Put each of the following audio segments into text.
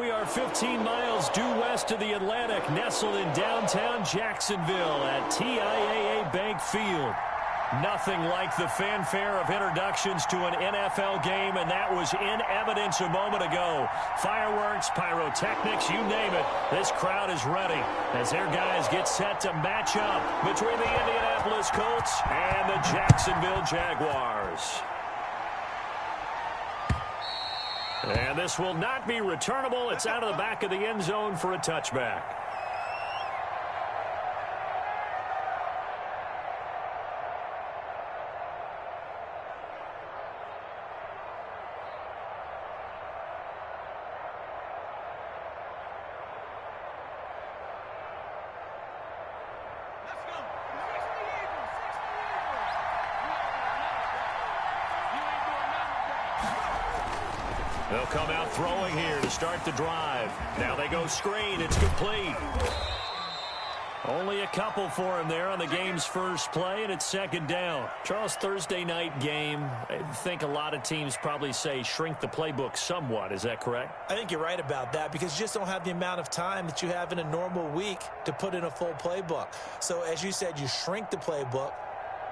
We are 15 miles due west of the Atlantic, nestled in downtown Jacksonville at TIAA Bank Field. Nothing like the fanfare of introductions to an NFL game, and that was in evidence a moment ago. Fireworks, pyrotechnics, you name it. This crowd is ready as their guys get set to match up between the Indianapolis Colts and the Jacksonville Jaguars. And this will not be returnable. It's out of the back of the end zone for a touchback. They'll come out throwing here to start the drive. Now they go screen. It's complete. Only a couple for him there on the game's first play, and it's second down. Charles, Thursday night game, I think a lot of teams probably say shrink the playbook somewhat. Is that correct? I think you're right about that because you just don't have the amount of time that you have in a normal week to put in a full playbook. So as you said, you shrink the playbook.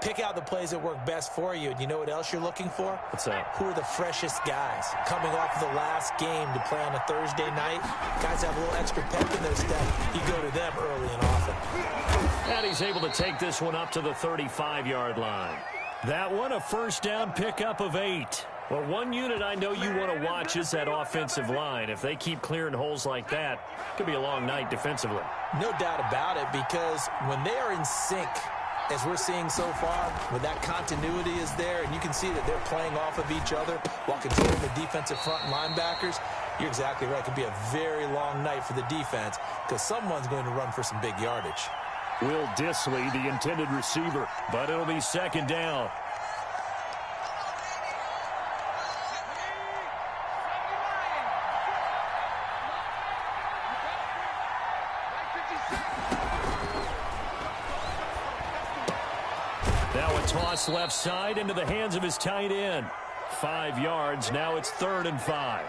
Pick out the plays that work best for you. And you know what else you're looking for? What's that? Who are the freshest guys coming off of the last game to play on a Thursday night? Guys have a little extra pep in their step. You go to them early and often. And he's able to take this one up to the 35-yard line. That one, a first down pickup of 8. Well, one unit I know you want to watch is that offensive line. If they keep clearing holes like that, it could be a long night defensively. No doubt about it, because when they are in sync, as we're seeing so far, when that continuity is there and you can see that they're playing off of each other while controlling the defensive front linebackers, you're exactly right. It could be a very long night for the defense because someone's going to run for some big yardage. Will Disley, the intended receiver, but it'll be second down. Toss left side into the hands of his tight end. 5 yards. Now it's 3rd and 5.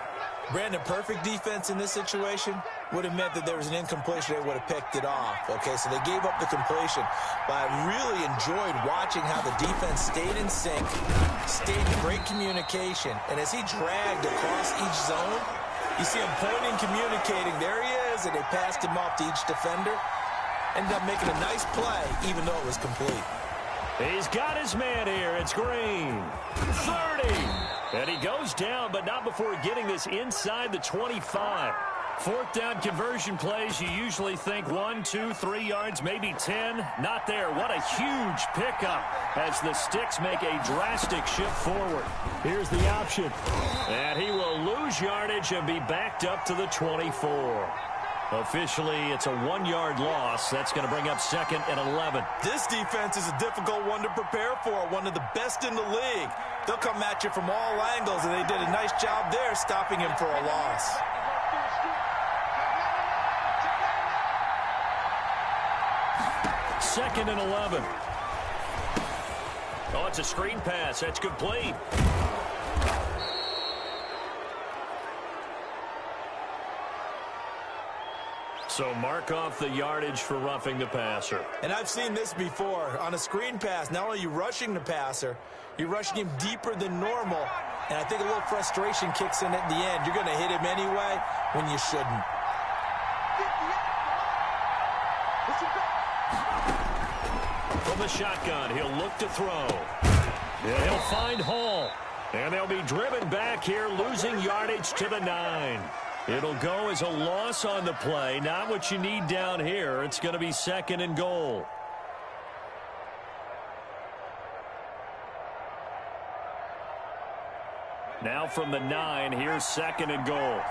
Brandon, perfect defense in this situation would have meant that there was an incompletion. They would have picked it off. Okay, so they gave up the completion. But I really enjoyed watching how the defense stayed in sync, stayed in great communication. And as he dragged across each zone, you see him pointing, communicating. There he is, and they passed him off to each defender. Ended up making a nice play, even though it was complete. He's got his man here. It's Green. 30. And he goes down, but not before getting this inside the 25. 4th down conversion plays, you usually think 1, 2, 3 yards, maybe 10. Not there. What a huge pickup as the Sticks make a drastic shift forward. Here's the option. And he will lose yardage and be backed up to the 24. Officially, it's a 1-yard loss. That's going to bring up 2nd and 11. This defense is a difficult one to prepare for, one of the best in the league. They'll come at you from all angles, and they did a nice job there stopping him for a loss. Second and 11. Oh, it's a screen pass. That's complete. So mark off the yardage for roughing the passer. And I've seen this before. On a screen pass, not only are you rushing the passer, you're rushing him deeper than normal. And I think a little frustration kicks in at the end. You're going to hit him anyway when you shouldn't. From the shotgun, he'll look to throw. And he'll find Hall. And they'll be driven back here, losing yardage to the 9. It'll go as a loss on the play. Not what you need down here. It's going to be 2nd and goal. Now from the 9, here's 2nd and goal.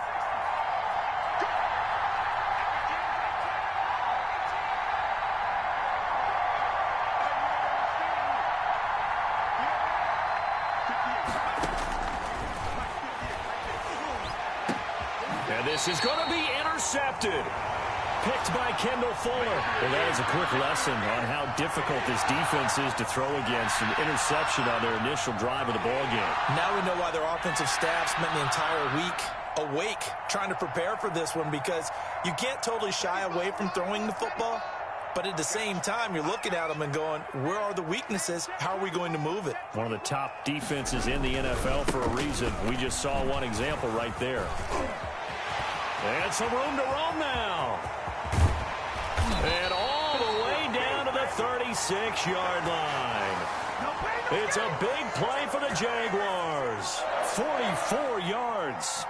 This is going to be intercepted. Picked by Kendall Fuller. Well, that is a quick lesson on how difficult this defense is to throw against. An interception on their initial drive of the ball game. Now we know why their offensive staff spent the entire week awake, trying to prepare for this one, because you can't totally shy away from throwing the football. But at the same time, you're looking at them and going, where are the weaknesses? How are we going to move it? One of the top defenses in the NFL for a reason. We just saw one example right there. And some room to roam now. And all the way down to the 36-yard line. It's a big play for the Jaguars. 44 yards.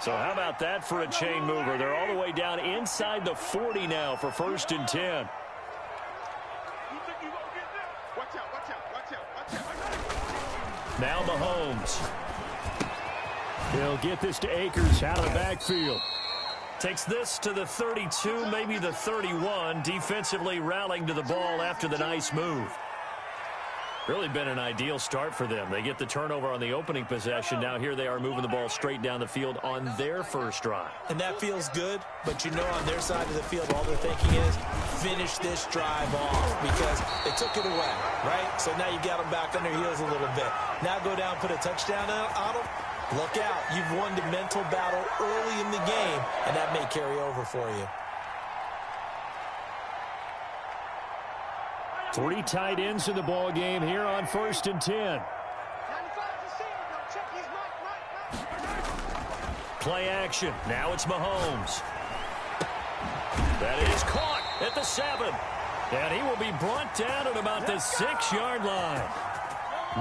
So how about that for a chain mover? They're all the way down inside the 40 now for 1st and 10. Now Mahomes. He'll get this to Akers out of the backfield. Takes this to the 32, maybe the 31. Defensively rallying to the ball after the nice move. Really been an ideal start for them. They get the turnover on the opening possession. Now here they are moving the ball straight down the field on their first drive. And that feels good, but you know on their side of the field, all they're thinking is finish this drive off, because they took it away, right? So now you got them back on their heels a little bit. Now go down, put a touchdown on them. Look out. You've won the mental battle early in the game, and that may carry over for you. 3 tight ends in the ball game here on 1st and 10. Play action. Now it's Mahomes. That is caught at the 7. And he will be brought down at about the 6-yard line.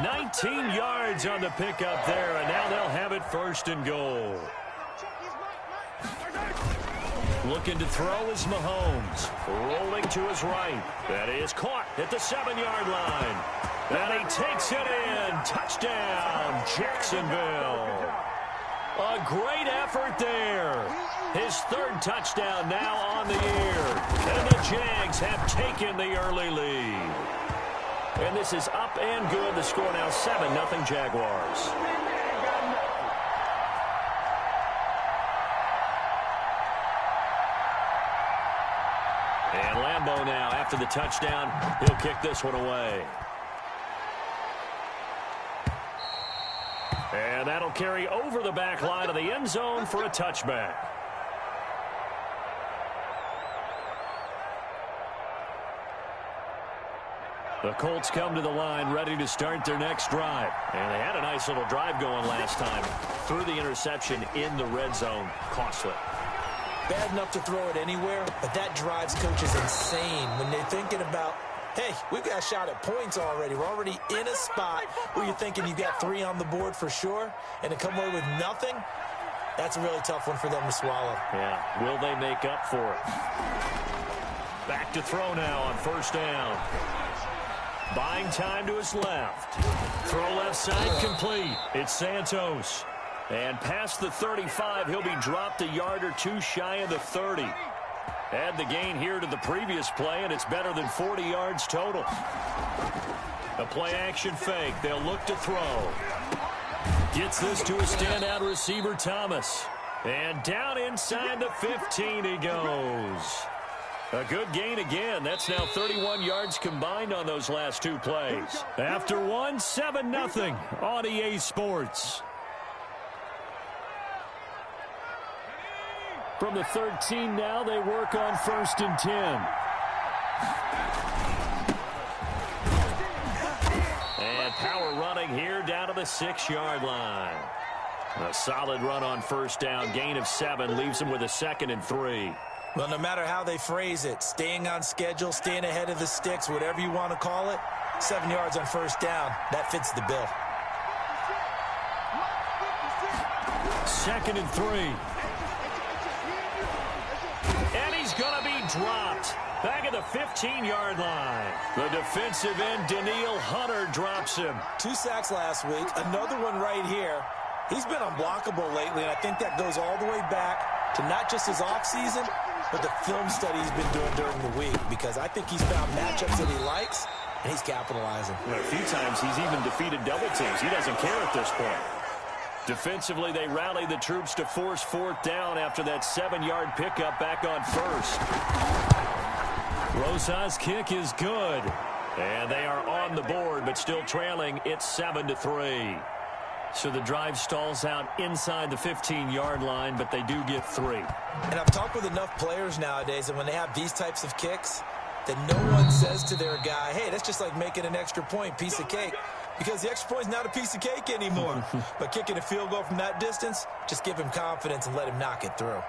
19 yards on the pickup there, and now they'll have it 1st and goal. Looking to throw is Mahomes. Rolling to his right. That is caught at the 7-yard line. And he takes it in. Touchdown, Jacksonville. A great effort there. His 3rd touchdown now on the year. And the Jags have taken the early lead. And this is up and good. The score now 7-0 Jaguars. And Lambeau now, after the touchdown, he'll kick this one away. And that'll carry over the back line of the end zone for a touchback. The Colts come to the line ready to start their next drive. And they had a nice little drive going last time. Threw the interception in the red zone. Costly. Bad enough to throw it anywhere, but that drives coaches insane when they're thinking about, hey, we've got a shot at points already. We're already in a spot where you're thinking you've got 3 on the board for sure, and to come away with nothing, that's a really tough one for them to swallow. Yeah, will they make up for it? Back to throw now on 1st down. Buying time to his left. Throw left side complete. It's Santos. And past the 35, he'll be dropped a yard or 2 shy of the 30. Add the gain here to the previous play, and it's better than 40 yards total. A play-action fake. They'll look to throw. Gets this to a standout receiver, Thomas. And down inside the 15 he goes. A good gain again. That's now 31 yards combined on those last 2 plays. After one, 7-0 on EA Sports. From the 13 now, they work on 1st and 10. And power running here down to the 6-yard line. A solid run on 1st down. Gain of 7 leaves them with a 2nd and 3. Well, no matter how they phrase it, staying on schedule, staying ahead of the sticks, whatever you want to call it, 7 yards on 1st down, that fits the bill. 2nd and 3. And he's going to be dropped back at the 15-yard line. The defensive end, Danielle Hunter, drops him. 2 sacks last week, another one right here. He's been unblockable lately, and I think that goes all the way back to not just his offseason, but the film study he's been doing during the week, because I think he's found matchups that he likes, and he's capitalizing. A few times he's even defeated double teams. He doesn't care at this point. Defensively, they rally the troops to force 4th down after that 7-yard pickup back on 1st. Rosas' kick is good. And they are on the board, but still trailing. It's 7-3. So the drive stalls out inside the 15-yard line, but they do get 3. And I've talked with enough players nowadays, and when they have these types of kicks, that no one says to their guy, hey, that's just like making an extra point, piece of cake. Because the extra point is not a piece of cake anymore. But kicking a field goal from that distance, just give him confidence and let him knock it through.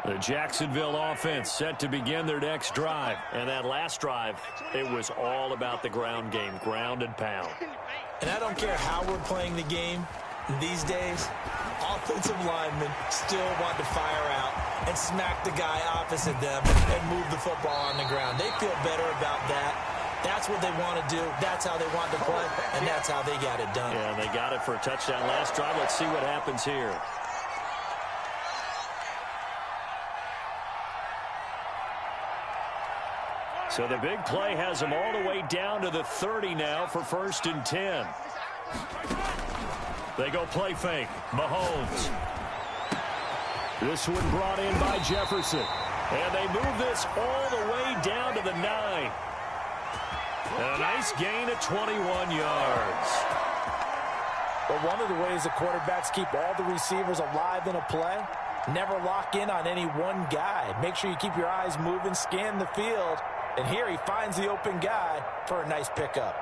The Jacksonville offense set to begin their next drive. And that last drive, it was all about the ground game, ground and pound. And I don't care how we're playing the game these days, offensive linemen still want to fire out and smack the guy opposite them and move the football on the ground. They feel better about that. That's what they want to do. That's how they want to play, and that's how they got it done. Yeah, they got it for a touchdown last drive. Let's see what happens here. So the big play has them all the way down to the 30 now for 1st and 10. They go play fake. Mahomes. This one brought in by Jefferson. And they move this all the way down to the 9. And a nice gain of 21 yards. But one of the ways the quarterbacks keep all the receivers alive in a play, never lock in on any one guy. Make sure you keep your eyes moving, scan the field. And here he finds the open guy for a nice pickup.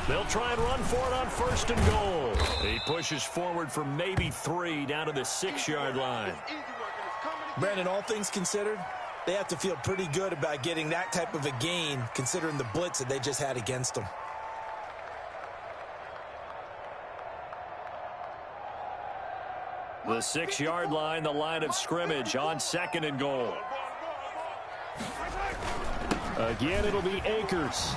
They'll try and run for it on 1st and goal. He pushes forward for maybe 3 down to the 6-yard line. Brandon, all things considered, they have to feel pretty good about getting that type of a gain considering the blitz that they just had against them. The 6-yard line, the line of scrimmage on 2nd and goal. Again, it'll be Akers.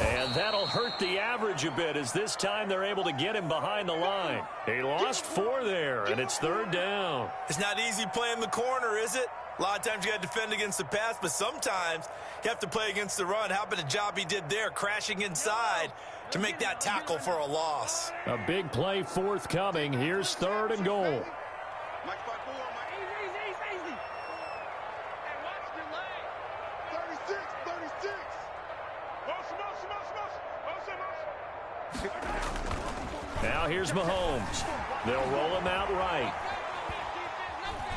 And that'll hurt the average a bit as this time they're able to get him behind the line. He lost 4 there, and it's 3rd down. It's not easy playing the corner, is it? A lot of times you got to defend against the pass, but sometimes you have to play against the run. How about the job he did there, crashing inside to make that tackle for a loss? A big play forthcoming. Here's 3rd and goal. Now here's Mahomes. They'll roll him out right.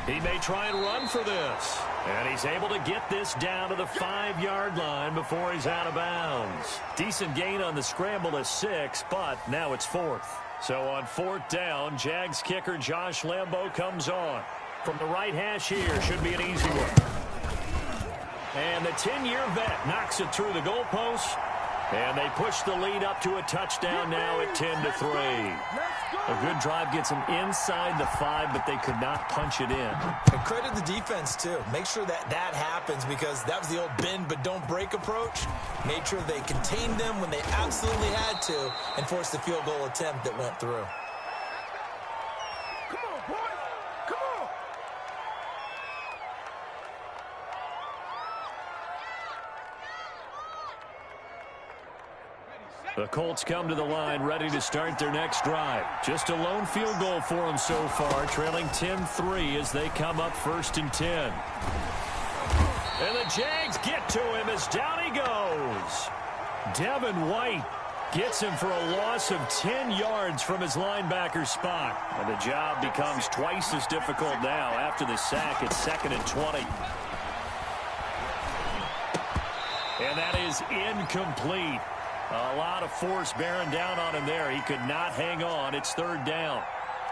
He may try and run for this. And he's able to get this down to the 5-yard line before he's out of bounds. Decent gain on the scramble of 6, but now it's 4th. So on 4th down, Jags kicker Josh Lambo comes on. From the right hash here, should be an easy one. And the 10-year vet knocks it through the goalpost. And they push the lead up to a touchdown now at 10-3. A good drive gets them inside the 5, but they could not punch it in. And credit the defense, too. Make sure that happens because that was the old bend but don't break approach. Made sure they contained them when they absolutely had to and forced the field goal attempt that went through. Come on, boys. Come on. The Colts come to the line ready to start their next drive. Just a lone field goal for them so far, trailing 10-3 as they come up 1st and 10. And the Jags get to him as down he goes. Devin White gets him for a loss of 10 yards from his linebacker spot. And the job becomes twice as difficult now after the sack at 2nd and 20. And that is incomplete. A lot of force bearing down on him there. He could not hang on. It's 3rd down.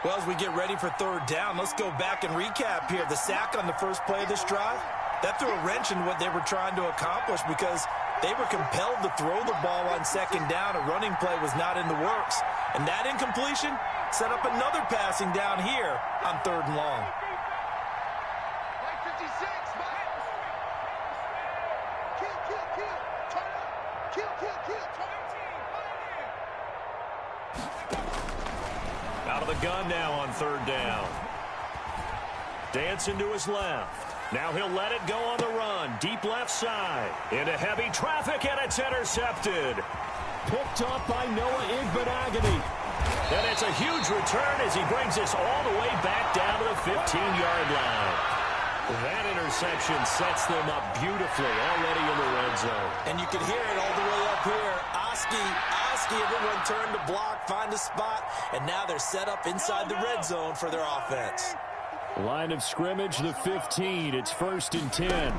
Well, as we get ready for 3rd down, let's go back and recap here. The sack on the first play of this drive, that threw a wrench in what they were trying to accomplish because they were compelled to throw the ball on 2nd down. A running play was not in the works. And that incompletion set up another passing down here on 3rd and long. Out of the gun now on 3rd down. Dancing to his left. Now he'll let it go on the run. Deep left side. Into heavy traffic, and it's intercepted. Picked up by Noah Igbenogany. And it's a huge return as he brings us all the way back down to the 15-yard line. That interception sets them up beautifully already in the red zone. And you can hear it all the way up here. Oski, everyone turned to block, find a spot, and now they're set up inside the red zone for their offense. Line of scrimmage, the 15. It's 1st and 10.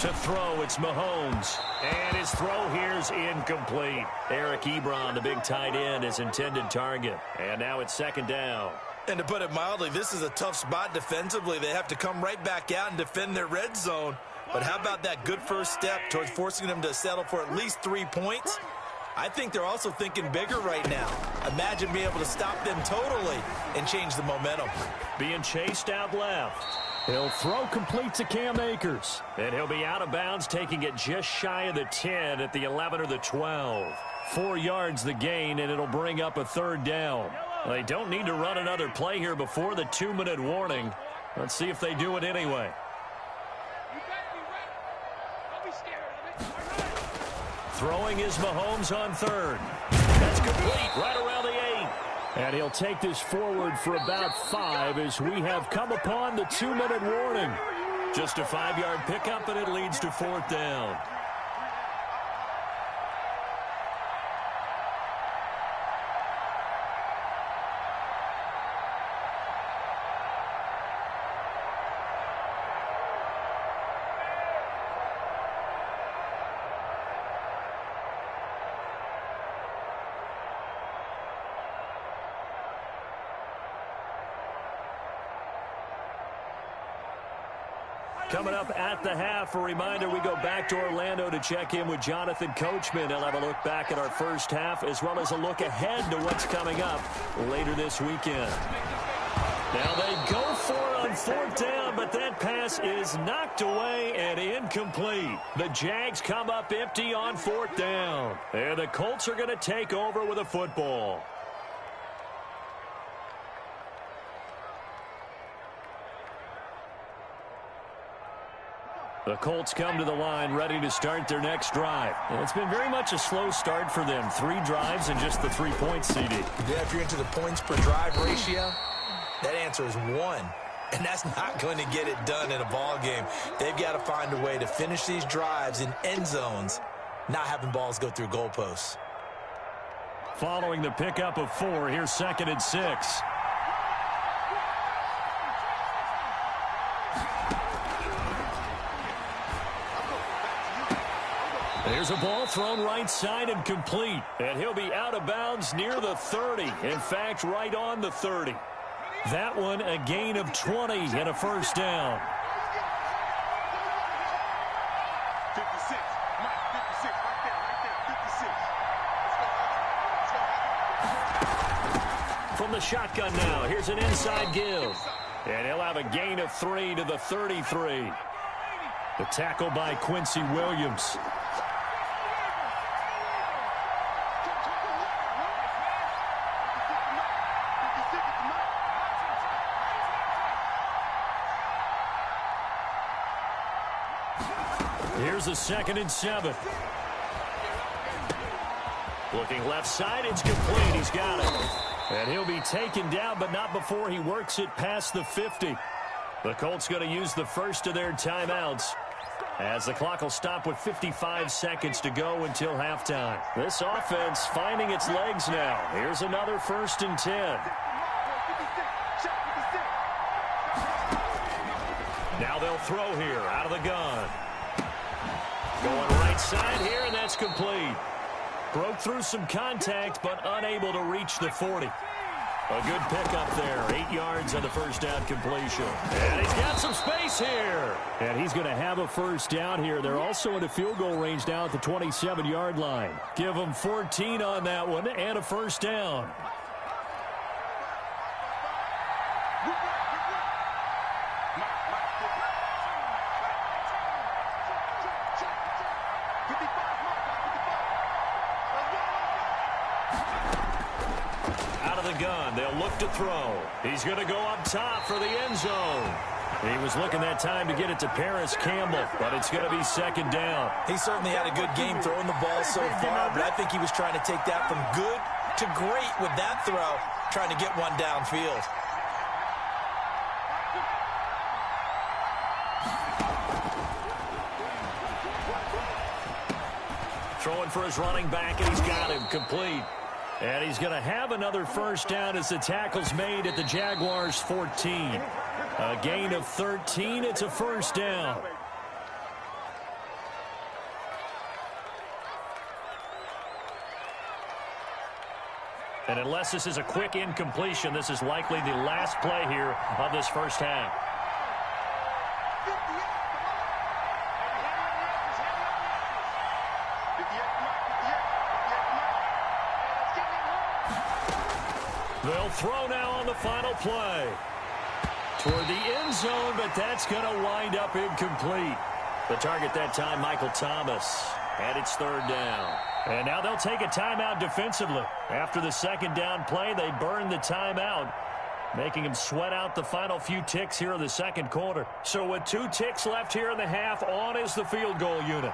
To throw, it's Mahomes. And his throw here's incomplete. Eric Ebron, the big tight end, his intended target. And now it's 2nd down. And to put it mildly, this is a tough spot defensively. They have to come right back out and defend their red zone. But how about that good first step towards forcing them to settle for at least 3 points? I think they're also thinking bigger right now. Imagine being able to stop them totally and change the momentum. Being chased out left. He'll throw complete to Cam Akers. And he'll be out of bounds, taking it just shy of the 10 at the 11 or the 12. 4 yards the gain, and it'll bring up a 3rd down. They don't need to run another play here before the 2-minute warning. Let's see if they do it anyway. Throwing is Mahomes on 3rd. That's complete right around the 8. And he'll take this forward for about 5 as we have come upon the 2-minute warning. Just a 5-yard pickup, and it leads to 4th down. Coming up at the half, a reminder, we go back to Orlando to check in with Jonathan Coachman. He'll have a look back at our first half as well as a look ahead to what's coming up later this weekend. Now they go for it on 4th down, but that pass is knocked away and incomplete. The Jags come up empty on 4th down. And the Colts are going to take over with a football. The Colts come to the line ready to start their next drive. And it's been very much a slow start for them. 3 drives and just the 3 points, CD. Yeah, if you're into the points per drive ratio, that answer is 1. And that's not going to get it done in a ball game. They've got to find a way to finish these drives in end zones, not having balls go through goalposts. Following the pickup of 4, here's 2nd and 6. There's a ball thrown right side and complete. And he'll be out of bounds near the 30. In fact, right on the 30. That one a gain of 20 and a 1st down. 56. Mike, 56. Right there. 56. From the shotgun now, here's an inside give. And he'll have a gain of 3 to the 33. The tackle by Quincy Williams. Here's a 2nd and 7. Looking left side, it's complete. He's got it. And he'll be taken down, but not before he works it past the 50. The Colts going to use the first of their timeouts as the clock will stop with 55 seconds to go until halftime. This offense finding its legs now. Here's another 1st and 10. Now they'll throw here out of the gun. Going right side here, and that's complete. Broke through some contact, but unable to reach the 40. A good pickup there. 8 yards on the 1st down completion. And he's got some space here. And he's going to have a 1st down here. They're also in a field goal range now at the 27-yard line. Give them 14 on that one and a 1st down. Gun. They'll look to throw. He's going to go up top for the end zone. He was looking that time to get it to Paris Campbell, but it's going to be 2nd down. He certainly had a good game throwing the ball so far, but I think he was trying to take that from good to great with that throw, trying to get one downfield. Throwing for his running back, and he's got him complete. And he's going to have another first down as the tackle's made at the Jaguars' 14. A gain of 13. It's a first down. And unless this is a quick incompletion, this is likely the last play here of this first half. They'll throw now on the final play. Toward the end zone, but that's going to wind up incomplete. The target that time, Michael Thomas. And it's third down. And now they'll take a timeout defensively. After the second down play, they burn the timeout, making him sweat out the final few ticks here in the second quarter. So with 2 ticks left here in the half, on is the field goal unit.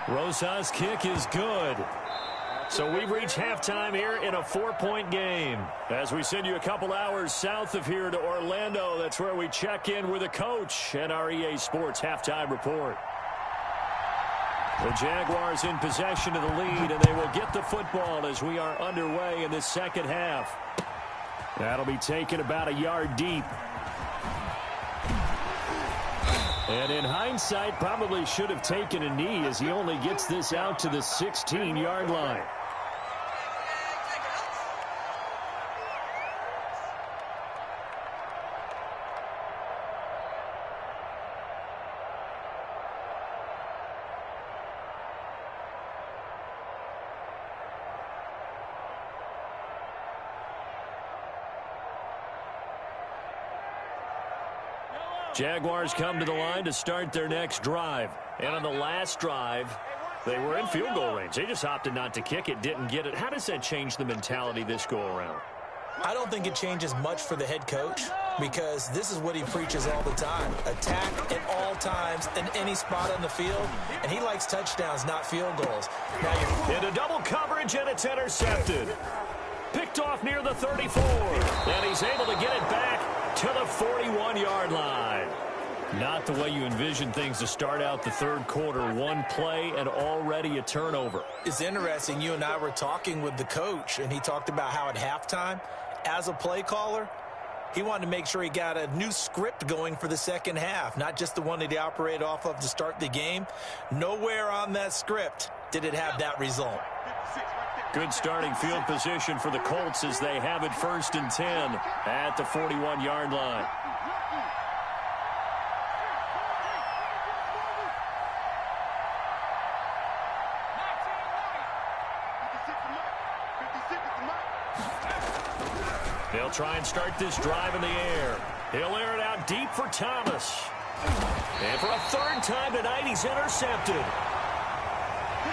Rosa's kick is good. So we've reached halftime here in a 4-point game. As we send you a couple hours south of here to Orlando, that's where we check in with the coach and our EA Sports halftime report. The Jaguars in possession of the lead, and they will get the football as we are underway in this second half. That'll be taken about a yard deep. And in hindsight, probably should have taken a knee as he only gets this out to the 16-yard line. Jaguars come to the line to start their next drive. And on the last drive, they were in field goal range. They just opted not to kick it, didn't get it. How does that change the mentality this go around? I don't think it changes much for the head coach because this is what he preaches all the time. Attack at all times in any spot on the field, and he likes touchdowns, not field goals. Now into double coverage, and it's intercepted. Picked off near the 34, and he's able to get it back to the 41-yard line. Not the way you envision things to start out the third quarter. One play and already a turnover. It's interesting. You and I were talking with the coach, and he talked about how at halftime, as a play caller, he wanted to make sure he got a new script going for the second half, not just the one that he operated off of to start the game. Nowhere on that script did it have that result. Good starting field position for the Colts as they have it first and 10 at the 41-yard line. They'll try and start this drive in the air. He'll air it out deep for Thomas. And for a third time tonight, he's intercepted.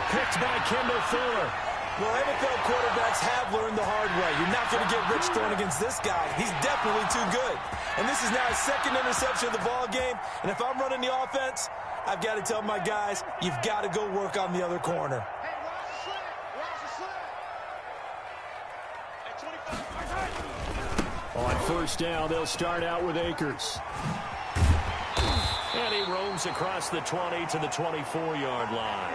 Picked by Kendall Fuller. Well, NFL quarterbacks have learned the hard way. You're not going to get rich throwing against this guy. He's definitely too good. And this is now his second interception of the ball game. And if I'm running the offense, I've got to tell my guys, you've got to go work on the other corner. On first down, they'll start out with Akers. And he roams across the 20 to the 24-yard line.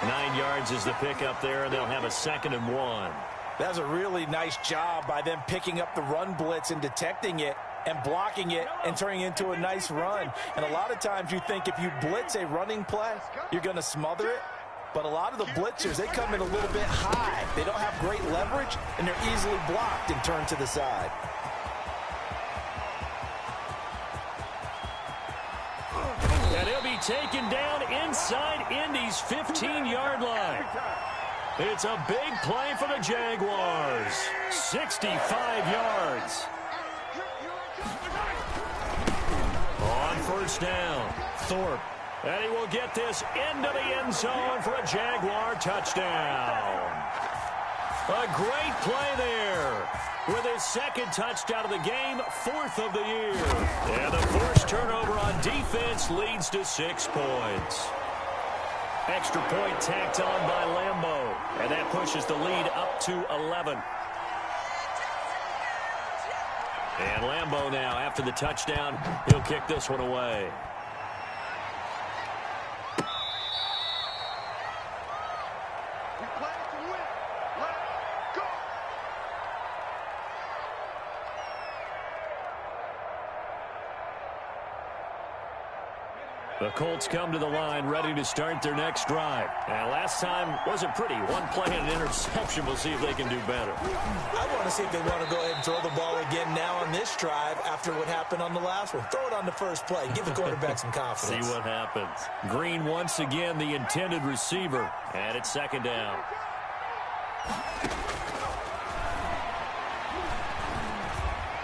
9 yards is the pickup there, and they'll have a 2nd and 1. That was a really nice job by them picking up the run blitz and detecting it and blocking it and turning it into a nice run. And a lot of times you think if you blitz a running play, you're going to smother it. But a lot of the blitzers, they come in a little bit high. They don't have great leverage, and they're easily blocked and turned to the side. And he'll be taken down inside Indy's 15-yard line. It's a big play for the Jaguars. 65 yards. On first down, Thorpe. And he will get this into the end zone for a Jaguar touchdown. A great play there. With his second touchdown of the game, 4th of the year. And the forced turnover on defense leads to 6 points. Extra point tacked on by Lambeau. And that pushes the lead up to 11. And Lambeau now, after the touchdown, he'll kick this one away. We play to win. Let's go. The Colts come to the line ready to start their next drive. And last time wasn't pretty. One play and an interception. We'll see if they can do better. I want to see if they want to go ahead and throw the ball again now on this drive after what happened on the last one. Throw it on the first play. Give the quarterback some confidence. See what happens. Green once again the intended receiver. And it's second down.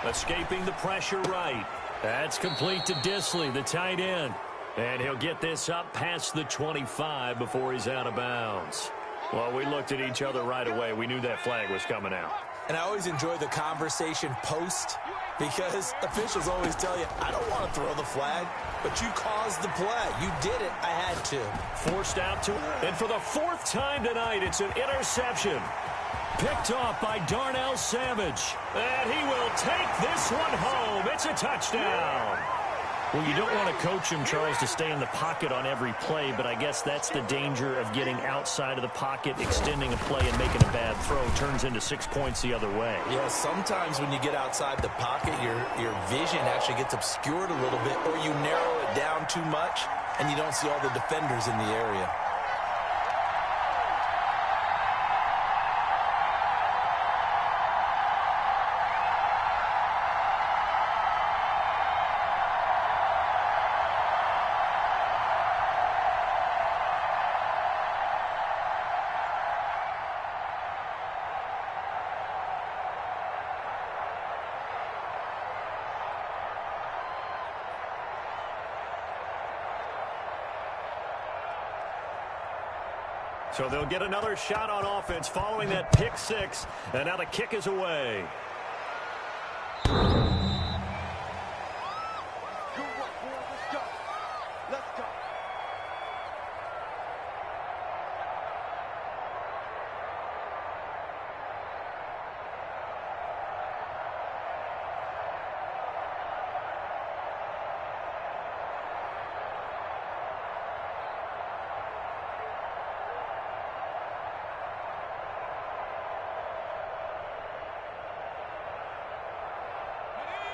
Escaping the pressure right. That's complete to Disley, the tight end. And he'll get this up past the 25 before he's out of bounds. Well, we looked at each other right away. We knew that flag was coming out. And I always enjoy the conversation post because officials always tell you, I don't want to throw the flag, but you caused the play. You did it. I had to. Forced out to, and for the fourth time tonight, it's an interception. Picked off by Darnell Savage. And he will take this one home. It's a touchdown. Well, you don't want to coach him, Charles, to stay in the pocket on every play, but I guess that's the danger of getting outside of the pocket, extending a play, and making a bad throw. Turns into 6 points the other way. Yeah, sometimes when you get outside the pocket, your vision actually gets obscured a little bit, or you narrow it down too much, and you don't see all the defenders in the area. So they'll get another shot on offense following that pick six. And now the kick is away. Good work, boys. Let's go. Let's go.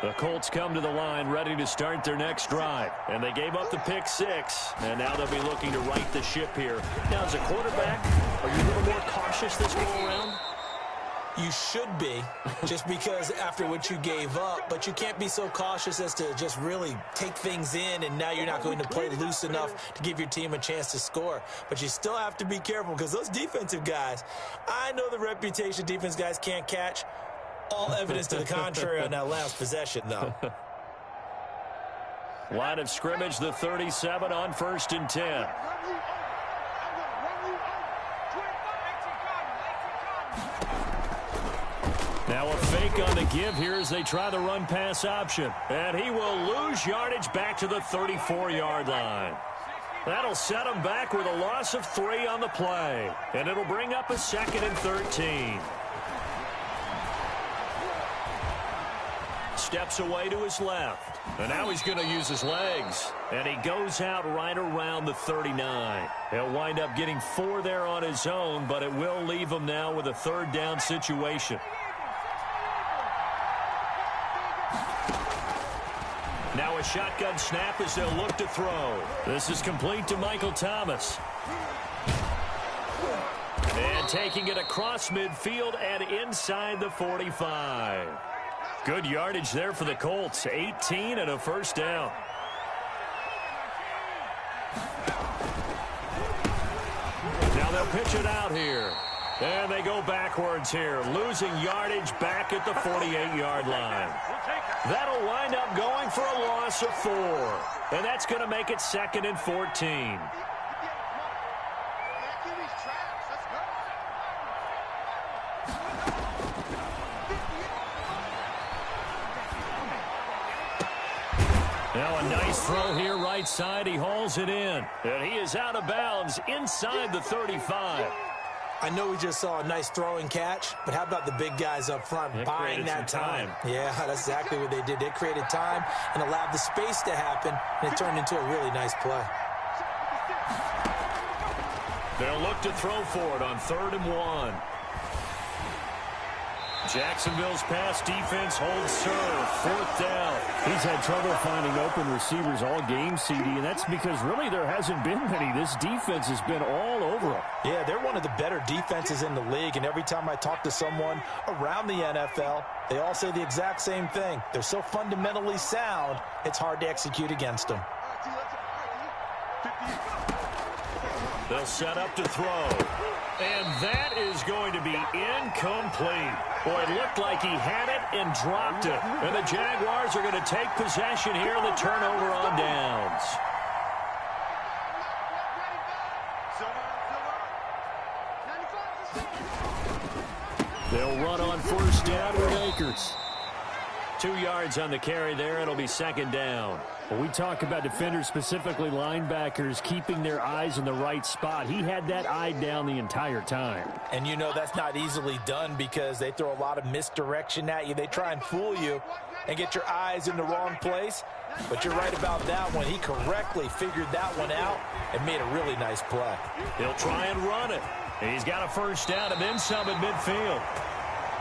The Colts come to the line ready to start their next drive. And they gave up the pick six. And now they'll be looking to right the ship here. Now, as a quarterback, are you a little more cautious this go around? You should be, just because after what you gave up, but you can't be so cautious as to just really take things in, and now you're not going to play loose enough to give your team a chance to score. But you still have to be careful because those defensive guys, I know the reputation defense guys can't catch. All evidence to the contrary on that last possession, though. Line of scrimmage, the 37 on 1st and 10. Now a fake on the give here as they try the run-pass option. And he will lose yardage back to the 34-yard line. That'll set him back with a loss of 3 on the play. And it'll bring up a 2nd and 13. Steps away to his left. And now he's going to use his legs. And he goes out right around the 39. He'll wind up getting 4 there on his own, but it will leave him now with a 3rd down situation. Now a shotgun snap as they'll look to throw. This is complete to Michael Thomas. And taking it across midfield and inside the 45. Good yardage there for the Colts. 18 and a 1st down. Now they'll pitch it out here. And they go backwards here, losing yardage back at the 48-yard line. That'll wind up going for a loss of 4. And that's going to make it 2nd and 14. Now a nice throw here right side. He hauls it in. And he is out of bounds inside the 35. I know we just saw a nice throwing catch, but how about the big guys up front buying that time? Yeah, that's exactly what they did. They created time and allowed the space to happen, and it turned into a really nice play. They'll look to throw for it on 3rd and 1. Jacksonville's pass defense holds serve. 4th down. He's had trouble finding open receivers all game, CD, and that's because really there hasn't been many. This defense has been all over them. Yeah, they're one of the better defenses in the league, and every time I talk to someone around the NFL, they all say the exact same thing. They're so fundamentally sound, it's hard to execute against them. They'll set up to throw. And that is going to be incomplete. Boy, it looked like he had it and dropped it. And the Jaguars are going to take possession here in the turnover on downs. They'll run on 1st down with Akers. 2 yards on the carry there. It'll be 2nd down. When we talk about defenders, specifically linebackers, keeping their eyes in the right spot, he had that eye down the entire time. And you know that's not easily done because they throw a lot of misdirection at you. They try and fool you and get your eyes in the wrong place. But you're right about that one. He correctly figured that one out and made a really nice play. He'll try and run it. He's got a 1st down and then some at midfield.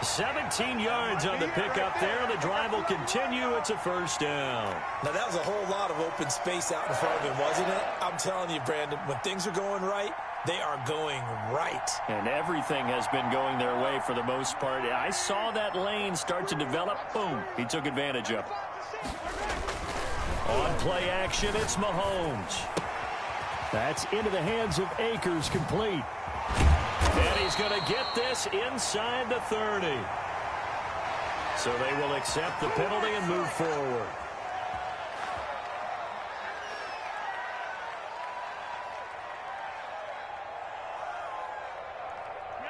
17 yards on the pickup there. The drive will continue. It's a 1st down. Now, that was a whole lot of open space out in front of him, wasn't it? I'm telling you, Brandon, when things are going right, they are going right. And everything has been going their way for the most part. I saw that lane start to develop. Boom. He took advantage of it. On play action, it's Mahomes. That's into the hands of Akers, complete. And he's going to get this inside the 30. So they will accept the penalty and move forward.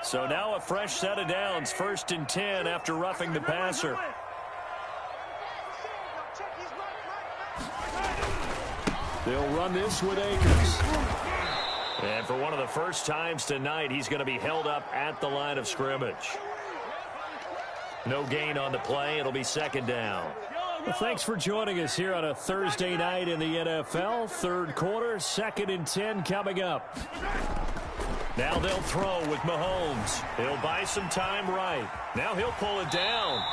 So now a fresh set of downs. 1st and 10 after roughing the passer. They'll run this with Akers. And for one of the first times tonight, he's going to be held up at the line of scrimmage. No gain on the play. It'll be 2nd down. Well, thanks for joining us here on a Thursday night in the NFL. 3rd quarter, 2nd and 10 coming up. Now they'll throw with Mahomes. He'll buy some time right. Now he'll pull it down.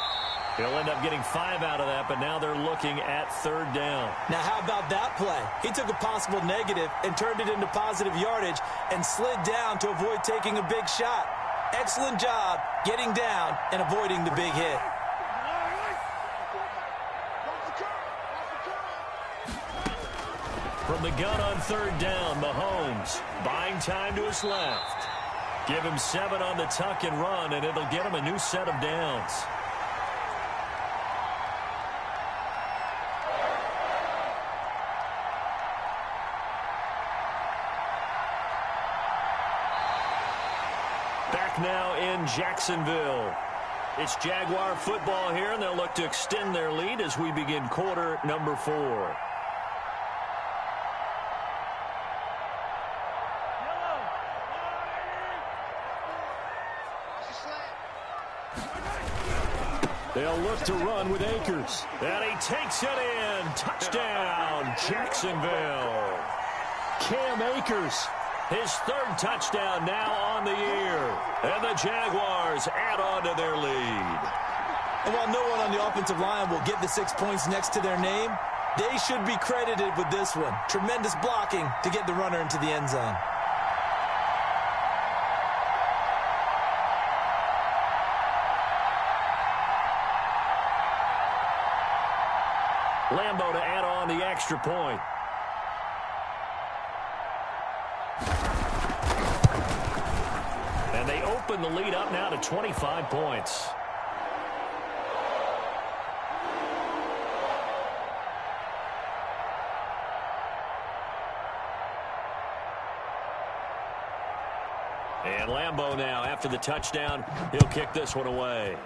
He'll end up getting 5 out of that, but now they're looking at 3rd down. Now, how about that play? He took a possible negative and turned it into positive yardage and slid down to avoid taking a big shot. Excellent job getting down and avoiding the big hit. From the gun on 3rd down, Mahomes buying time to his left. Give him 7 on the tuck and run, and it'll get him a new set of downs. Back now in Jacksonville. It's Jaguar football here, and they'll look to extend their lead as we begin quarter number 4. They'll look to run with Akers. And he takes it in. Touchdown, Jacksonville. Cam Akers. His 3rd touchdown now on the year. And the Jaguars add on to their lead. And while no one on the offensive line will get the 6 points next to their name, they should be credited with this one. Tremendous blocking to get the runner into the end zone. Lambo to add on the extra point. And they open the lead up now to 25 points. And Lambo now, after the touchdown, he'll kick this one away.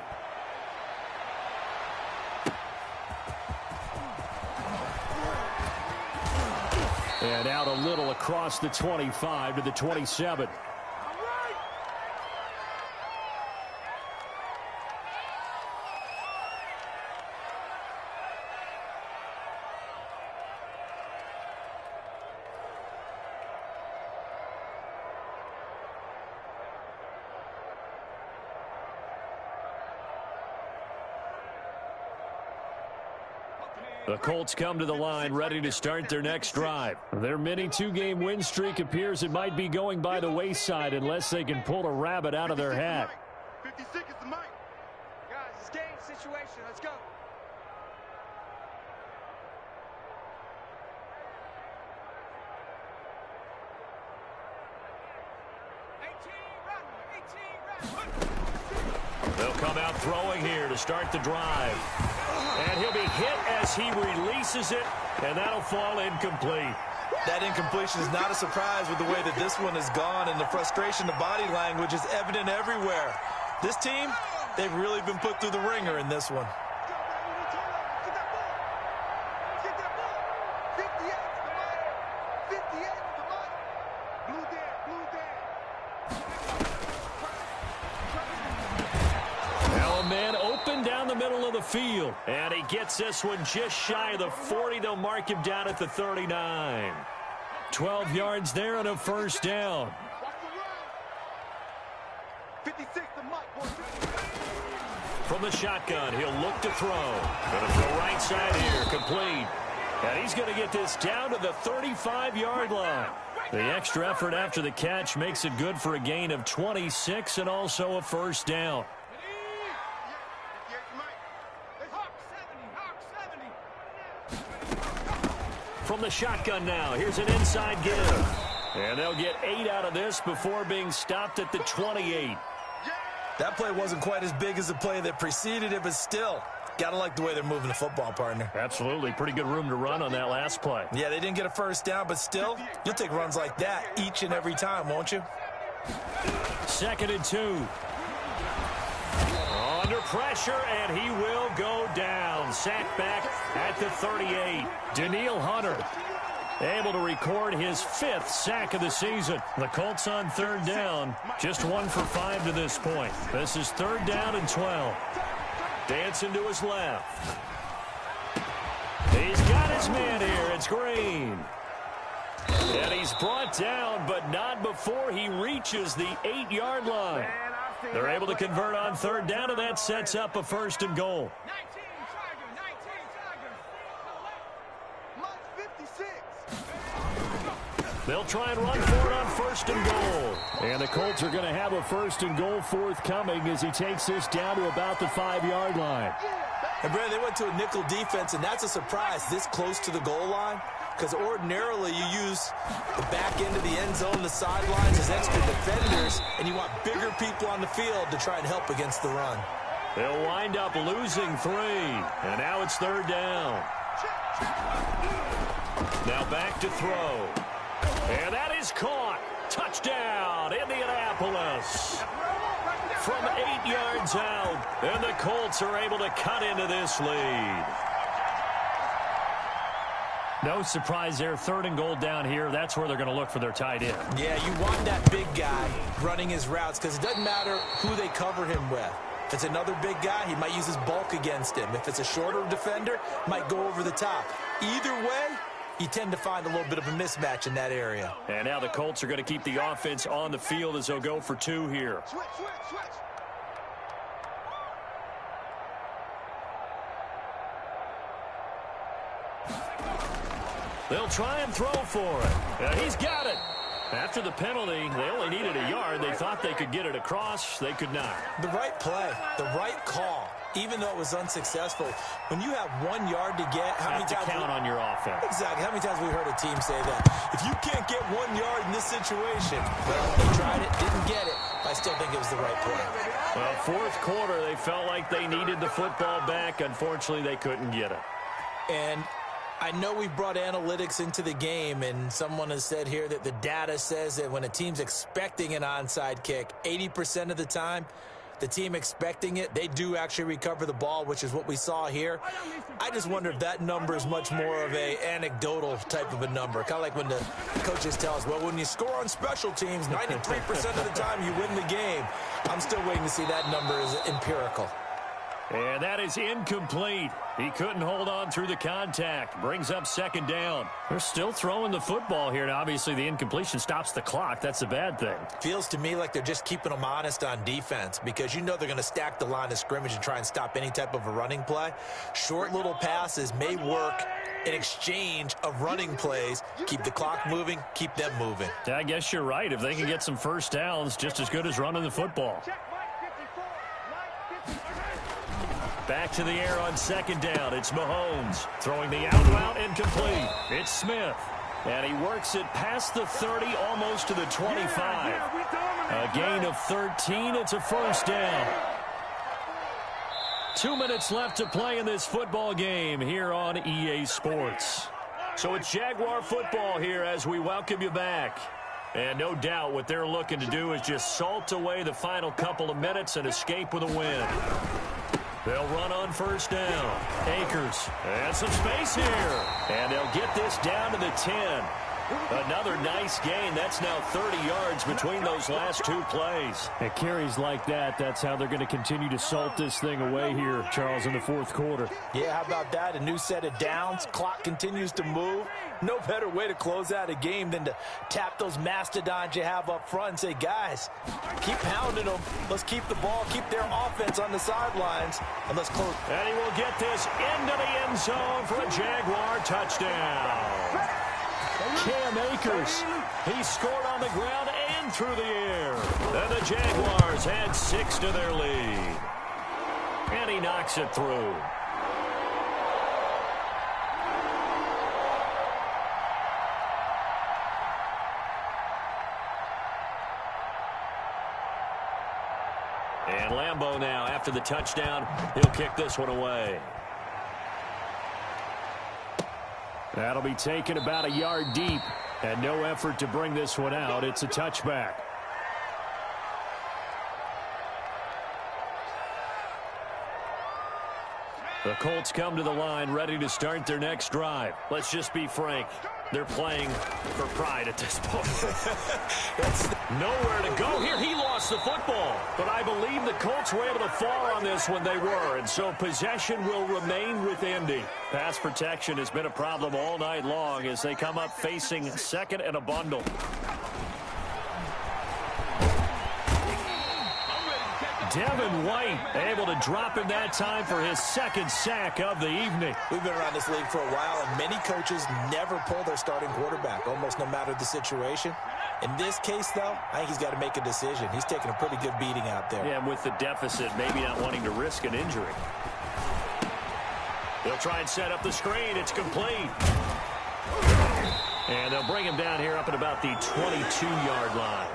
And out a little across the 25 to the 27. The Colts come to the line ready to start their next drive. Their mini two-game win streak appears it might be going by the wayside unless they can pull a rabbit out of their hat. 56 is the mic. Guys, it's game situation. Let's go. They'll come out throwing here to start the drive. And he'll be hit as he releases it, and that'll fall incomplete. That incompletion is not a surprise with the way that this one has gone, and the frustration, the body language is evident everywhere. This team, they've really been put through the ringer in this one. Get that ball. 58 is the mic. 58 is the mic. Blue dead, blue dead. Now a man open down the middle of the field. And he gets this one just shy of the 40. They'll mark him down at the 39. 12 yards there and a first down. Watch the run. 56 the mic, boy. From the shotgun, he'll look to throw. Going to throw right side here, complete. And he's going to get this down to the 35-yard line. The extra effort after the catch makes it good for a gain of 26 and also a first down. From the shotgun now, here's an inside give. And they'll get 8 out of this before being stopped at the 28. That play wasn't quite as big as the play that preceded it, but still, gotta like the way they're moving the football, partner. Absolutely. Pretty good room to run on that last play. Yeah, they didn't get a first down, but still, you'll take runs like that each and every time, won't you? 2nd and 2. Under pressure, and he will go down. Sacked back at the 38. Danielle Hunter able to record his 5th sack of the season. The Colts on 3rd down. Just 1 for 5 to this point. This is 3rd down and 12. Dancing to his left. He's got his man here. It's Green. And he's brought down, but not before he reaches the 8-yard line. They're able to convert on 3rd down, and that sets up a 1st and goal. 19 Mike 56. They'll try and run for it on 1st and goal. And the Colts are going to have a 1st and goal forthcoming as he takes this down to about the 5-yard line. And, Brad, they went to a nickel defense, and that's a surprise this close to the goal line. Because ordinarily you use the back end of the end zone, the sidelines as extra defenders, and you want bigger people on the field to try and help against the run. They'll wind up losing 3. And now it's 3rd down. Now back to throw. And that is caught. Touchdown, Indianapolis. From 8 yards out, and the Colts are able to cut into this lead. No surprise there. 3rd and goal down here. That's where they're going to look for their tight end. Yeah, you want that big guy running his routes because it doesn't matter who they cover him with. If it's another big guy, he might use his bulk against him. If it's a shorter defender, might go over the top. Either way, you tend to find a little bit of a mismatch in that area. And now the Colts are going to keep the offense on the field as they'll go for 2 here. Switch. They'll try and throw for it. And he's got it. After the penalty, they only needed a yard. They thought they could get it across. They could not. The right play, the right call, even though it was unsuccessful. When you have 1 yard to get, how many times count on your offense? Exactly. How many times have we heard a team say that? If you can't get 1 yard in this situation, well, they tried it, didn't get it. I still think it was the right play. Well, 4th quarter, they felt like they needed the football back. Unfortunately, they couldn't get it. And I know we've brought analytics into the game, and someone has said here that the data says that when a team's expecting an onside kick, 80% of the time, the team expecting it, they do actually recover the ball, which is what we saw here. I just wonder if that number is much more of a anecdotal type of a number. Kind of like when the coaches tell us, well, when you score on special teams, 93% of the time you win the game. I'm still waiting to see that number is empirical. And that is incomplete. He couldn't hold on through the contact. Brings up second down. They're still throwing the football here, and obviously the incompletion stops the clock. That's a bad thing. Feels to me like they're just keeping them honest on defense because you know they're going to stack the line of scrimmage and try and stop any type of a running play. Short little passes may work in exchange of running plays. Keep the clock moving, keep them moving. I guess you're right. If they can get some first downs, just as good as running the football. Back to the air on second down. It's Mahomes throwing the out route incomplete. It's Smith. And he works it past the 30, almost to the 25. A gain of 13. It's a first down. 2 minutes left to play in this football game here on EA Sports. So it's Jaguar football here as we welcome you back. And no doubt what they're looking to do is just salt away the final couple of minutes and escape with a win. They'll run on first down. Akers. And some space here. And they'll get this down to the 10. Another nice gain. That's now 30 yards between those last two plays. It carries like that. That's how they're going to continue to salt this thing away here, Charles, in the fourth quarter. Yeah, how about that? A new set of downs. Clock continues to move. No better way to close out a game than to tap those mastodons you have up front and say, guys, keep pounding them. Let's keep the ball, keep their offense on the sidelines, and let's close. And he will get this into the end zone for a Jaguar touchdown. Cam Akers, he scored on the ground and through the air. And the Jaguars add 6 to their lead. And he knocks it through. And Lambeau now, after the touchdown, he'll kick this one away. That'll be taken about a yard deep, and no effort to bring this one out. It's a touchback. The Colts come to the line ready to start their next drive. Let's just be frank. They're playing for pride at this point. That's nowhere to go here. He lost the football. But I believe the Colts were able to fall on this when they were. And so possession will remain with Indy. Pass protection has been a problem all night long as they come up facing second and a bundle. Devin White able to drop in that time for his second sack of the evening. We've been around this league for a while, and many coaches never pull their starting quarterback, almost no matter the situation. In this case, though, I think he's got to make a decision. He's taking a pretty good beating out there. Yeah, and with the deficit, maybe not wanting to risk an injury. They'll try and set up the screen. It's complete. And they'll bring him down here up at about the 22-yard line.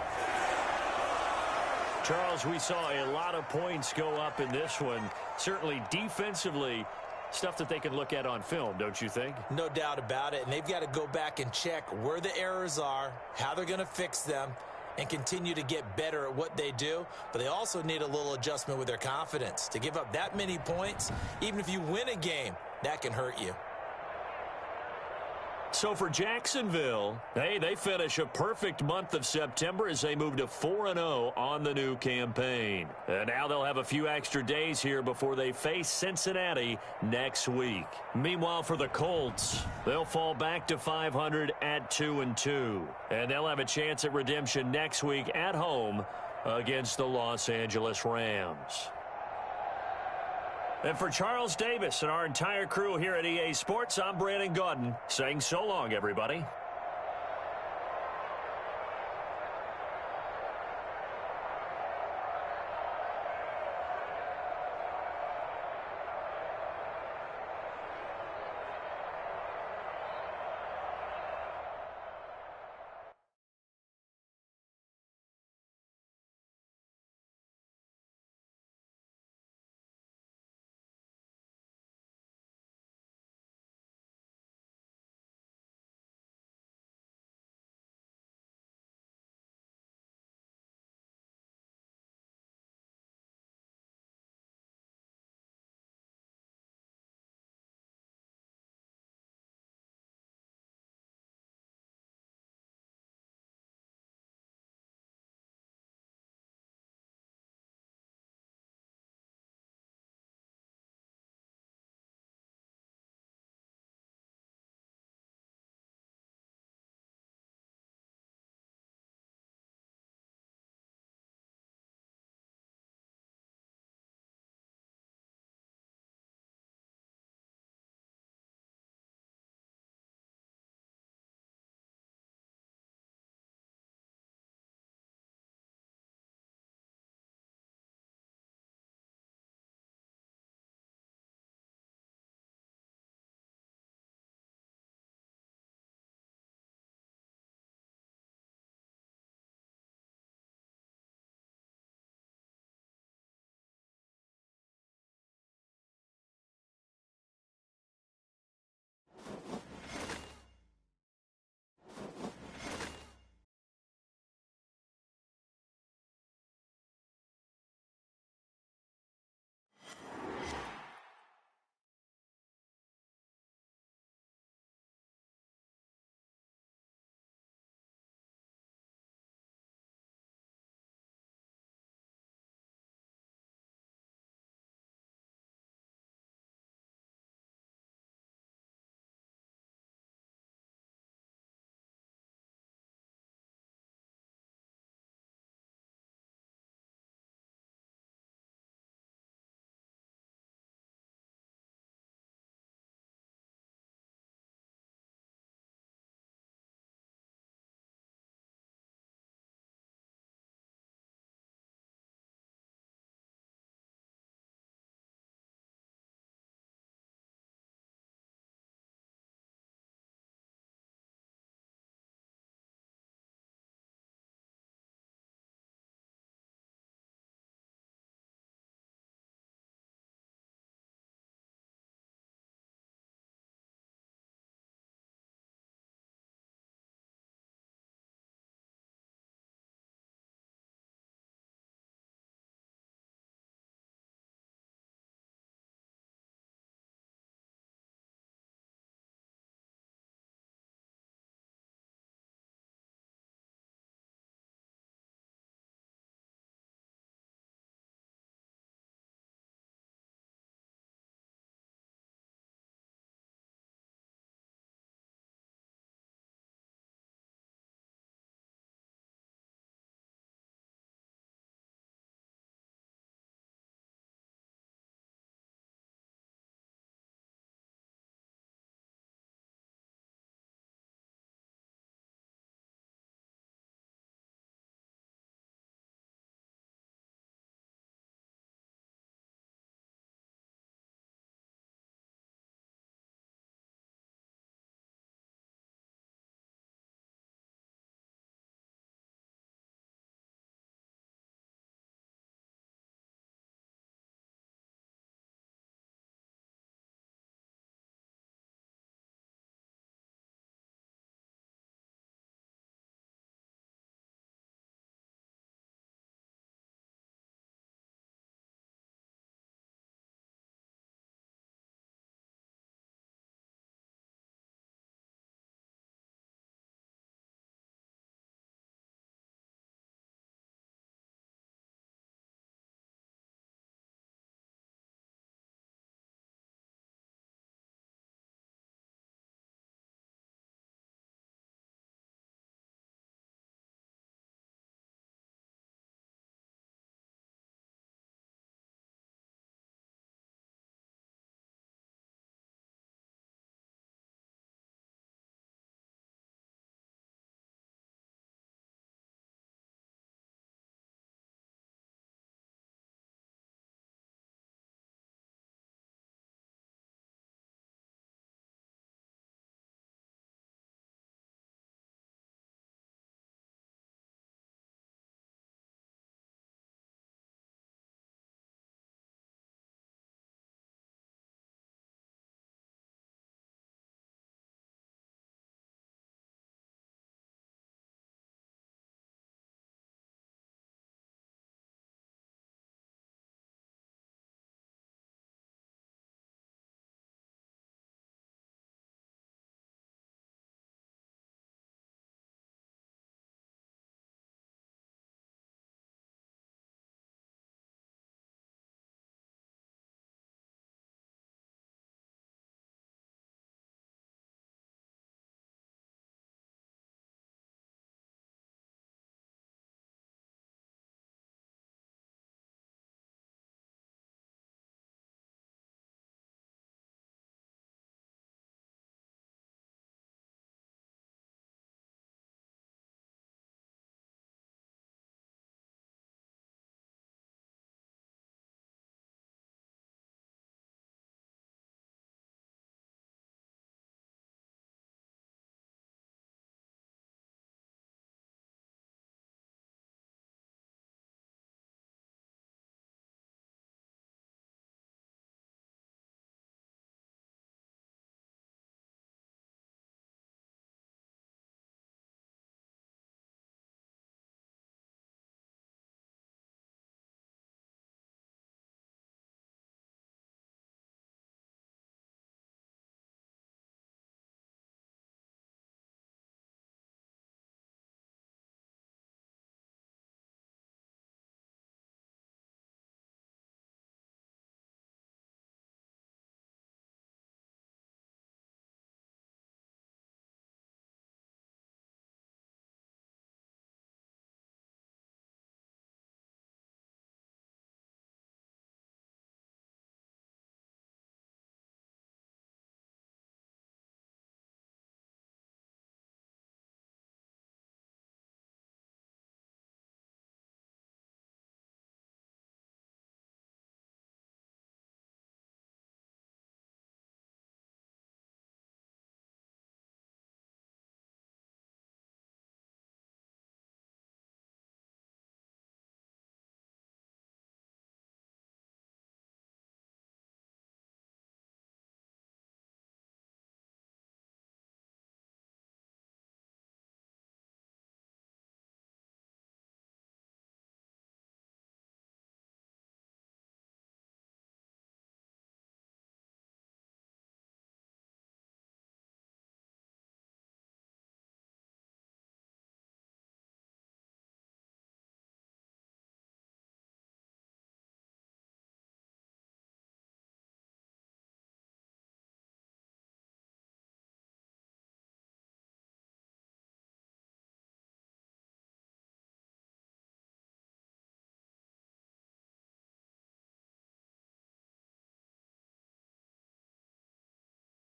Charles, we saw a lot of points go up in this one. Certainly defensively, stuff that they can look at on film, don't you think? No doubt about it. And they've got to go back and check where the errors are, how they're going to fix them, and continue to get better at what they do. But they also need a little adjustment with their confidence. To give up that many points, even if you win a game, that can hurt you. So for Jacksonville, hey, they finish a perfect month of September as they move to 4-0 on the new campaign. And now they'll have a few extra days here before they face Cincinnati next week. Meanwhile, for the Colts, they'll fall back to 500 at 2-2. And they'll have a chance at redemption next week at home against the Los Angeles Rams. And for Charles Davis and our entire crew here at EA Sports, I'm Brandon Gaudin saying so long, everybody.